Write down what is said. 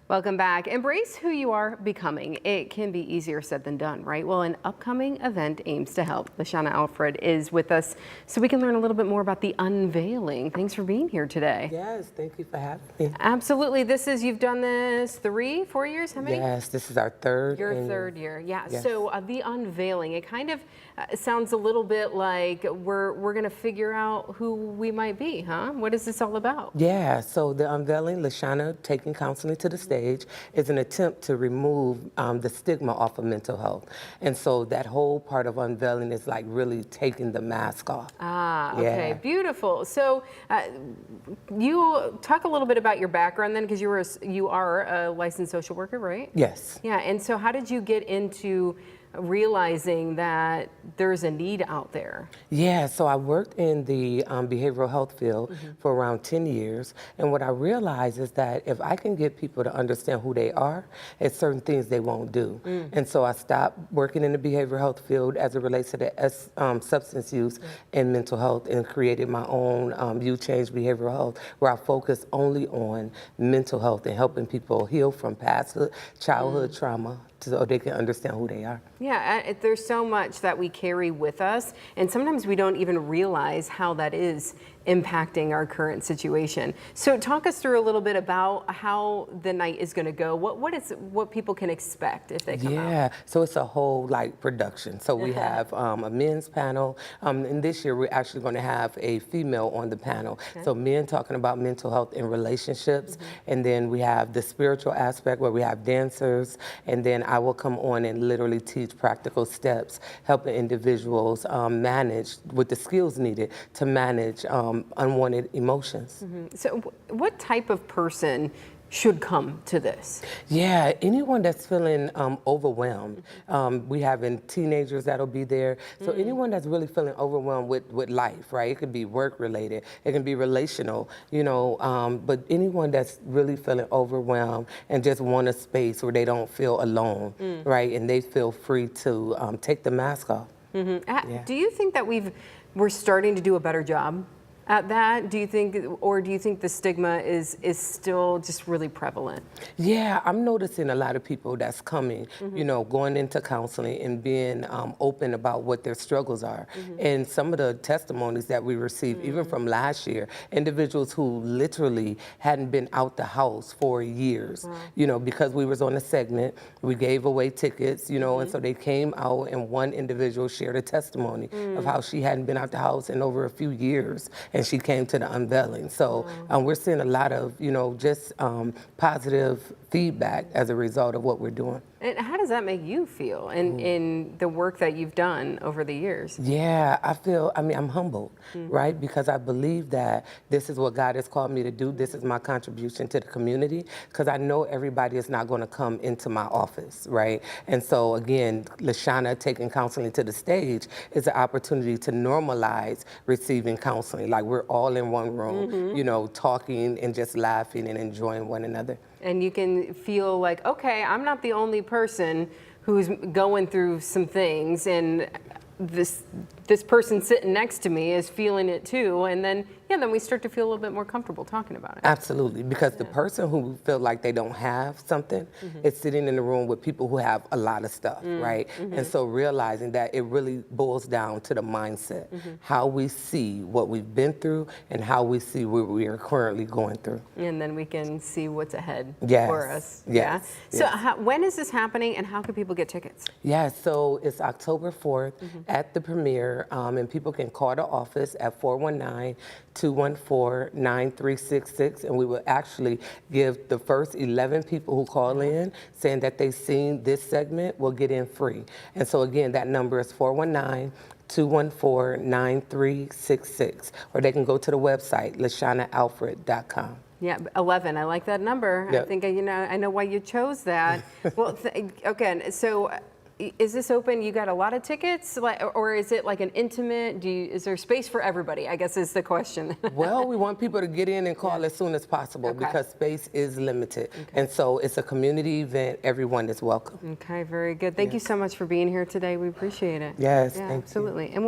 Welcome back. Embrace who you are becoming. It can be easier said than done, right? Well, an upcoming event aims to help. Lashanna Alfred is with us so we can learn a little bit more about the Unveiling. Thanks for being here today. Yes, thank you for having me. Absolutely. You've done this 4 years? How many? Yes, this is our third. Your third year, yeah. Yes. So the Unveiling, it kind of sounds a little bit like we're going to figure out who we might be, huh? What is this all about? Yeah, so the Unveiling, Lashanna taking counseling to the stage, is an attempt to remove the stigma off of mental health. And so that whole part of Unveiling is like really taking the mask off. Ah, okay, Yeah. beautiful. So you talk a little bit about your background then, because you are a licensed social worker, right? Yes. Yeah, and so how did you get into realizing that there's a need out there? Yeah, so I worked in the behavioral health field for around 10 years. And what I realized is that if I can get people to understand who they are, it's certain things they won't do. And so I stopped working in the behavioral health field as it relates to the substance use and mental health, and created my own Youth Change Behavioral Health, where I focus only on mental health and helping people heal from past childhood trauma so they can understand who they are. Yeah, there's so much that we carry with us, and sometimes we don't even realize how that is impacting our current situation. So talk us through a little bit about how the night is going to go. What people can expect if they come out? Yeah, so it's a whole like production. So we have a men's panel, and this year we're actually going to have a female on the panel. Okay. So men talking about mental health and relationships, and then we have the spiritual aspect where we have dancers, and then I will come on and literally teach practical steps, helping individuals manage with the skills needed to manage unwanted emotions. So what type of person should come to this? Yeah, anyone that's feeling overwhelmed. We having teenagers that'll be there. So anyone that's really feeling overwhelmed with life, right? It could be work related, it can be relational, but anyone that's really feeling overwhelmed and just want a space where they don't feel alone, right? And they feel free to take the mask off. Yeah. Do you think that we're starting to do a better job at that? Do you think the stigma is still just really prevalent? Yeah, I'm noticing a lot of people that's coming, going into counseling and being open about what their struggles are. And some of the testimonies that we received, even from last year, individuals who literally hadn't been out the house for years, because we was on a segment, we gave away tickets, and so they came out, and one individual shared a testimony of how she hadn't been out the house in over a few years, and she came to the Unveiling. So we're seeing a lot of, just positive feedback as a result of what we're doing. And how does that make you feel in the work that you've done over the years? Yeah, I'm humbled, right? Because I believe that this is what God has called me to do. This is my contribution to the community, because I know everybody is not going to come into my office, right? And so again, Lashanna taking counseling to the stage is an opportunity to normalize receiving counseling. Like we're all in one room, talking and just laughing and enjoying one another. And you can feel like, okay, I'm not the only person who's going through some things, and this person sitting next to me is feeling it too, and then we start to feel a little bit more comfortable talking about it. Absolutely, because the person who feel like they don't have something is sitting in the room with people who have a lot of stuff, right? And so realizing that it really boils down to the mindset, how we see what we've been through and how we see what we are currently going through. And then we can see what's ahead Yes, for us. yes, Yeah. So when is this happening, and how can people get tickets? Yeah, so it's October 4th at the premiere, and people can call the office at 419-214-9366, and we will actually give the first 11 people who call in saying that they've seen this segment will get in free. And so again, that number is 419-214-9366, or they can go to the website, LashanaAlfred.com. Yeah, 11. I like that number. Yep. I think I know why you chose that. Well, again, so is this open? You got a lot of tickets, or is it like an intimate? Is there space for everybody? I guess is the question. Well, we want people to get in and call as soon as possible because space is limited. And so it's a community event. Everyone is welcome. Okay, very good. Thank you so much for being here today. We appreciate it. Yes, Yeah, thank you. absolutely. And